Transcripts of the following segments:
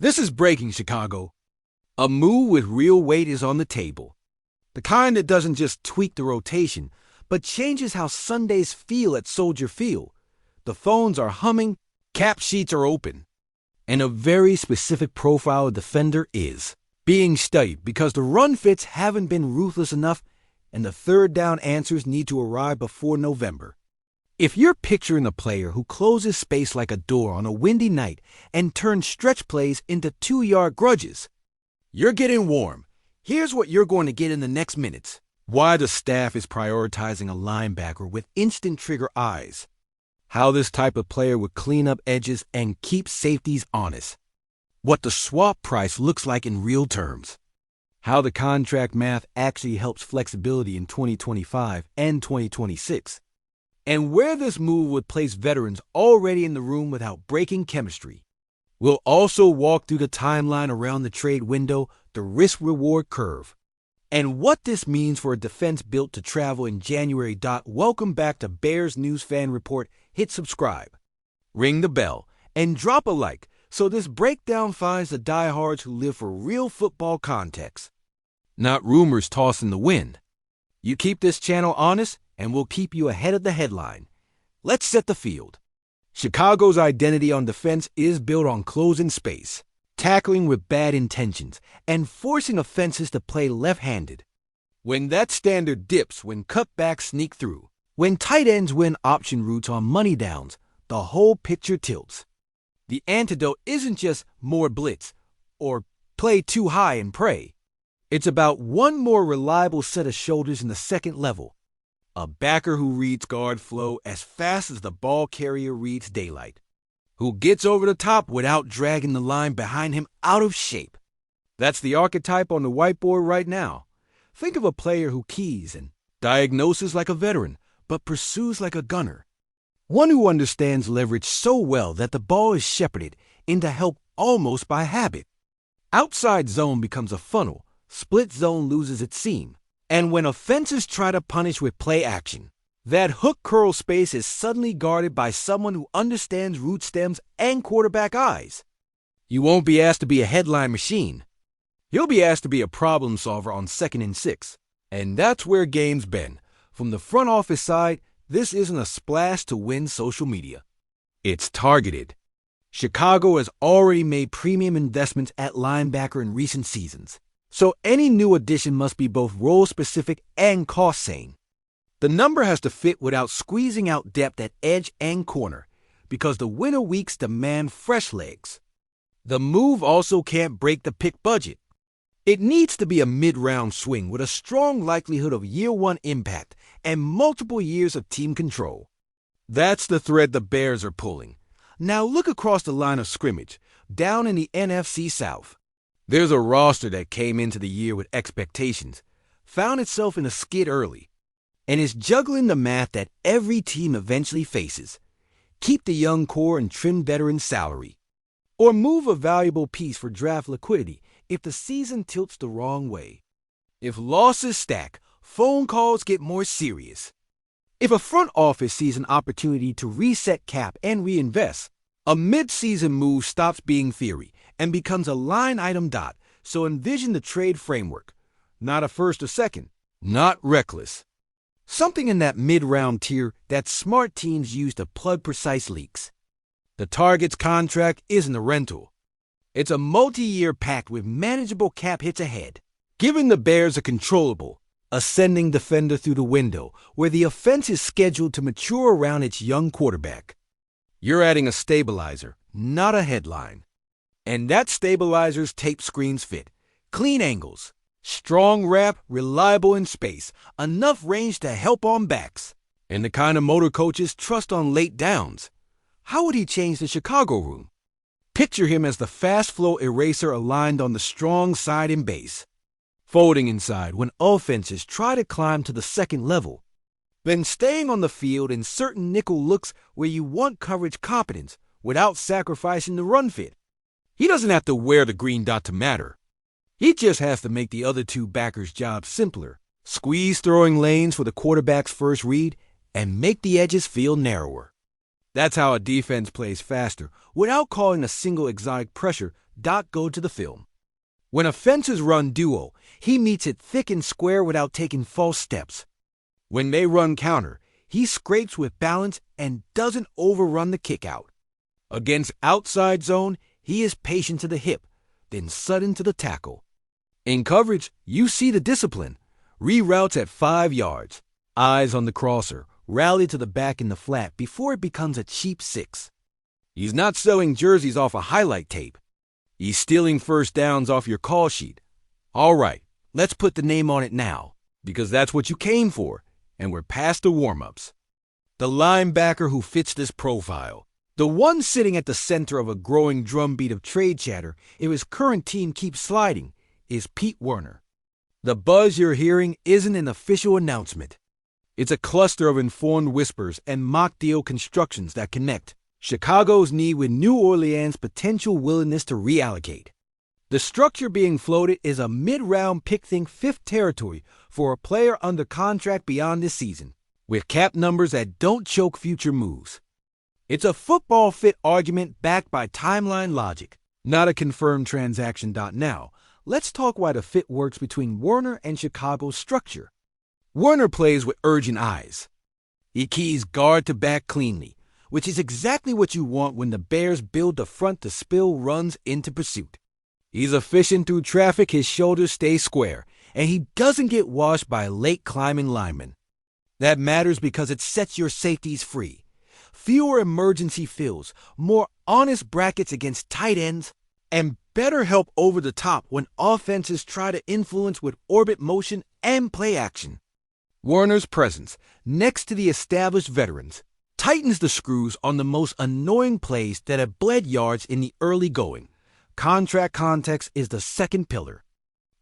This is breaking, Chicago. A move with real weight is on the table. The kind that doesn't just tweak the rotation, but changes how Sundays feel at Soldier Field. The phones are humming, cap sheets are open. And a very specific profile of defender is being studied because the run fits haven't been ruthless enough and the third down answers need to arrive before November. If you're picturing a player who closes space like a door on a windy night and turns stretch plays into 2-yard grudges, you're getting warm. Here's what you're going to get in the next minutes. Why the staff is prioritizing a linebacker with instant trigger eyes. How this type of player would clean up edges and keep safeties honest. What the swap price looks like in real terms. How the contract math actually helps flexibility in 2025 and 2026. And where this move would place veterans already in the room without breaking chemistry. We'll also walk through the timeline around the trade window, the risk-reward curve, and what this means for a defense built to travel in January. Welcome back to Bears News Fan Report. Hit subscribe, ring the bell, and drop a like so this breakdown finds the diehards who live for real football context, not rumors tossed in the wind. You keep this channel honest, and we'll keep you ahead of the headline. Let's set the field. Chicago's identity on defense is built on closing space, tackling with bad intentions, and forcing offenses to play left-handed. When that standard dips, when cutbacks sneak through, when tight ends win option routes on money downs, the whole picture tilts. The antidote isn't just more blitz or play too high and pray. It's about one more reliable set of shoulders in the second level. A backer who reads guard flow as fast as the ball carrier reads daylight. Who gets over the top without dragging the line behind him out of shape. That's the archetype on the whiteboard right now. Think of a player who keys and diagnoses like a veteran, but pursues like a gunner. One who understands leverage so well that the ball is shepherded into help almost by habit. Outside zone becomes a funnel, split zone loses its seam, and when offenses try to punish with play action, that hook curl space is suddenly guarded by someone who understands route stems and quarterback eyes. You won't be asked to be a headline machine. You'll be asked to be a problem solver on 2nd and 6, and that's where game's been. From the front office side, this isn't a splash to win social media. It's targeted. Chicago has already made premium investments at linebacker in recent seasons, so any new addition must be both role-specific and cost-sane. The number has to fit without squeezing out depth at edge and corner, because the winter weeks demand fresh legs. The move also can't break the pick budget. It needs to be a mid-round swing with a strong likelihood of year-one impact and multiple years of team control. That's the thread the Bears are pulling. Now look across the line of scrimmage, down in the NFC South. There's a roster that came into the year with expectations, found itself in a skid early, and is juggling the math that every team eventually faces. Keep the young core and trim veteran salary, or move a valuable piece for draft liquidity if the season tilts the wrong way. If losses stack, phone calls get more serious. If a front office sees an opportunity to reset cap and reinvest, a mid-season move stops being theory and becomes a line item. So envision the trade framework. Not a first or second, not reckless. Something in that mid-round tier that smart teams use to plug precise leaks. The target's contract isn't a rental. It's a multi-year pact with manageable cap hits ahead, giving the Bears a controllable, ascending defender through the window where the offense is scheduled to mature around its young quarterback. You're adding a stabilizer, not a headline. And that stabilizer's tape screens fit, clean angles, strong wrap, reliable in space, enough range to help on backs, and the kind of motor coaches trust on late downs. How would he change the Chicago room? Picture him as the fast-flow eraser aligned on the strong side in base, folding inside when offenses try to climb to the second level, then staying on the field in certain nickel looks where you want coverage competence without sacrificing the run fit. He doesn't have to wear the green dot to matter. He just has to make the other two backers' jobs simpler, squeeze throwing lanes for the quarterback's first read, and make the edges feel narrower. That's how a defense plays faster, without calling a single exotic pressure Go to the film. When offenses run duo, he meets it thick and square without taking false steps. When they run counter, he scrapes with balance and doesn't overrun the kickout. Against outside zone, he is patient to the hip, then sudden to the tackle. In coverage, you see the discipline. Reroutes at 5 yards. Eyes on the crosser. Rally to the back in the flat before it becomes a cheap 6. He's not selling jerseys off a highlight tape. He's stealing first downs off your call sheet. All right, let's put the name on it now, because that's what you came for, and we're past the warm-ups. The linebacker who fits this profile. The one sitting at the center of a growing drumbeat of trade chatter if his current team keeps sliding is Pete Werner. The buzz you're hearing isn't an official announcement. It's a cluster of informed whispers and mock deal constructions that connect Chicago's need with New Orleans' potential willingness to reallocate. The structure being floated is a mid-round pick-think fifth territory for a player under contract beyond this season, with cap numbers that don't choke future moves. It's a football fit argument backed by timeline logic, not a confirmed transaction. Now, let's talk why the fit works between Werner and Chicago's structure. Werner plays with urgent eyes. He keys guard to back cleanly, which is exactly what you want when the Bears build the front to spill runs into pursuit. He's efficient through traffic, his shoulders stay square, and he doesn't get washed by late climbing linemen. That matters because it sets your safeties free. Fewer emergency fills, more honest brackets against tight ends, and better help over the top when offenses try to influence with orbit motion and play action. Werner's presence, next to the established veterans, tightens the screws on the most annoying plays that have bled yards in the early going. Contract context is the second pillar.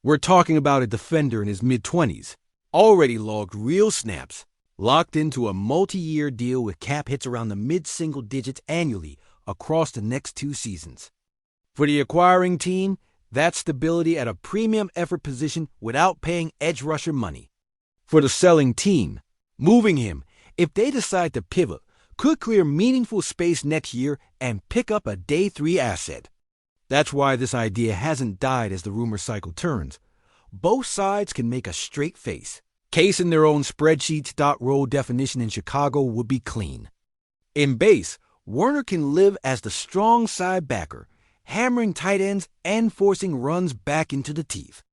We're talking about a defender in his mid-20s, already logged real snaps, locked into a multi-year deal with cap hits around the mid-single digits annually across the next 2 seasons. For the acquiring team, that's stability at a premium effort position without paying edge rusher money. For the selling team, moving him, if they decide to pivot, could clear meaningful space next year and pick up a day 3 asset. That's why this idea hasn't died as the rumor cycle turns. Both sides can make a straight face. Case in their own spreadsheets. Role definition in Chicago would be clean. In base, Werner can live as the strong side backer, hammering tight ends and forcing runs back into the teeth.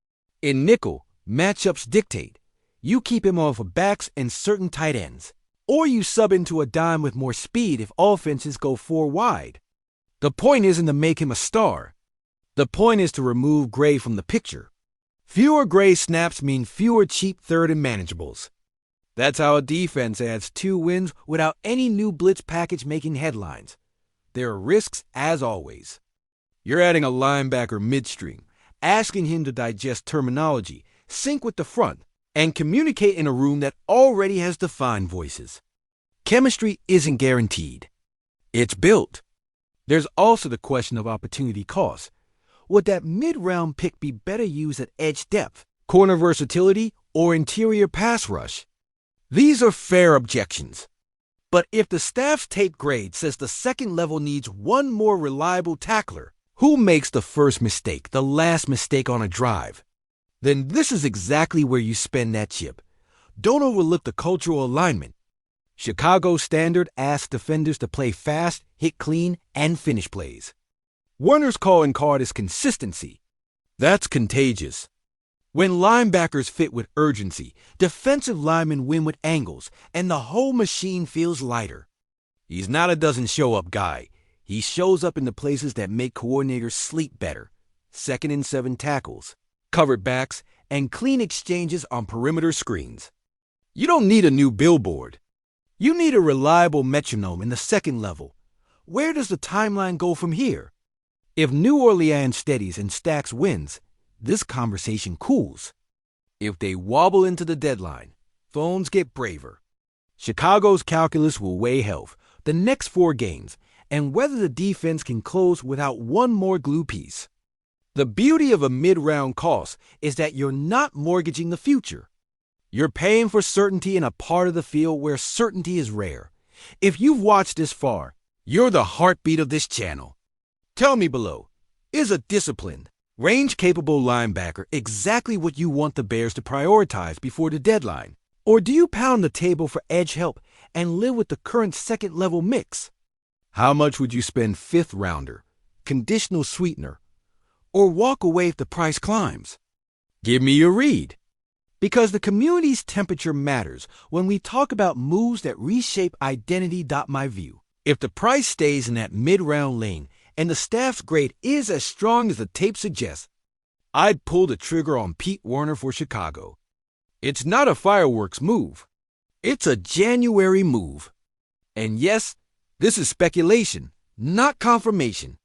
In nickel, matchups dictate. You keep him off of backs and certain tight ends, or you sub into a dime with more speed if offenses go 4 wide. The point isn't to make him a star. The point is to remove Gray from the picture. Fewer Gray snaps mean fewer cheap third and manageables. That's how a defense adds 2 wins without any new blitz package making headlines. There are risks as always. You're adding a linebacker midstream, asking him to digest terminology, sync with the front, and communicate in a room that already has defined voices. Chemistry isn't guaranteed. It's built. There's also the question of opportunity cost. Would that mid-round pick be better used at edge depth, corner versatility, or interior pass rush? These are fair objections. But if the staff's tape grade says the second level needs one more reliable tackler, who makes the first mistake, the last mistake on a drive? Then this is exactly where you spend that chip. Don't overlook the cultural alignment. Chicago's standard asks defenders to play fast, hit clean, and finish plays. Werner's calling card is consistency. That's contagious. When linebackers fit with urgency, defensive linemen win with angles, and the whole machine feels lighter. He's not a doesn't-show-up guy. He shows up in the places that make coordinators sleep better. 2nd and 7 tackles, covered backs, and clean exchanges on perimeter screens. You don't need a new billboard. You need a reliable metronome in the second level. Where does the timeline go from here? If New Orleans steadies and Stacks wins, this conversation cools. If they wobble into the deadline, phones get braver. Chicago's calculus will weigh health, the next 4 games, and whether the defense can close without one more glue piece. The beauty of a mid-round cost is that you're not mortgaging the future. You're paying for certainty in a part of the field where certainty is rare. If you've watched this far, you're the heartbeat of this channel. Tell me below, Is a disciplined, range-capable linebacker exactly what you want the Bears to prioritize before the deadline? Or do you pound the table for edge help and live with the current second-level mix? How much would you spend fifth-rounder, conditional sweetener, or walk away if the price climbs? Give me your read. Because the community's temperature matters when we talk about moves that reshape identity. My view. If the price stays in that mid-round lane and the staff's grade is as strong as the tape suggests, I'd pull the trigger on Pete Werner for Chicago. It's not a fireworks move. It's a January move. And yes, this is speculation, not confirmation.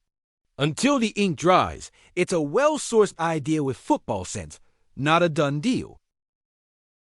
Until the ink dries, it's a well-sourced idea with football sense, not a done deal.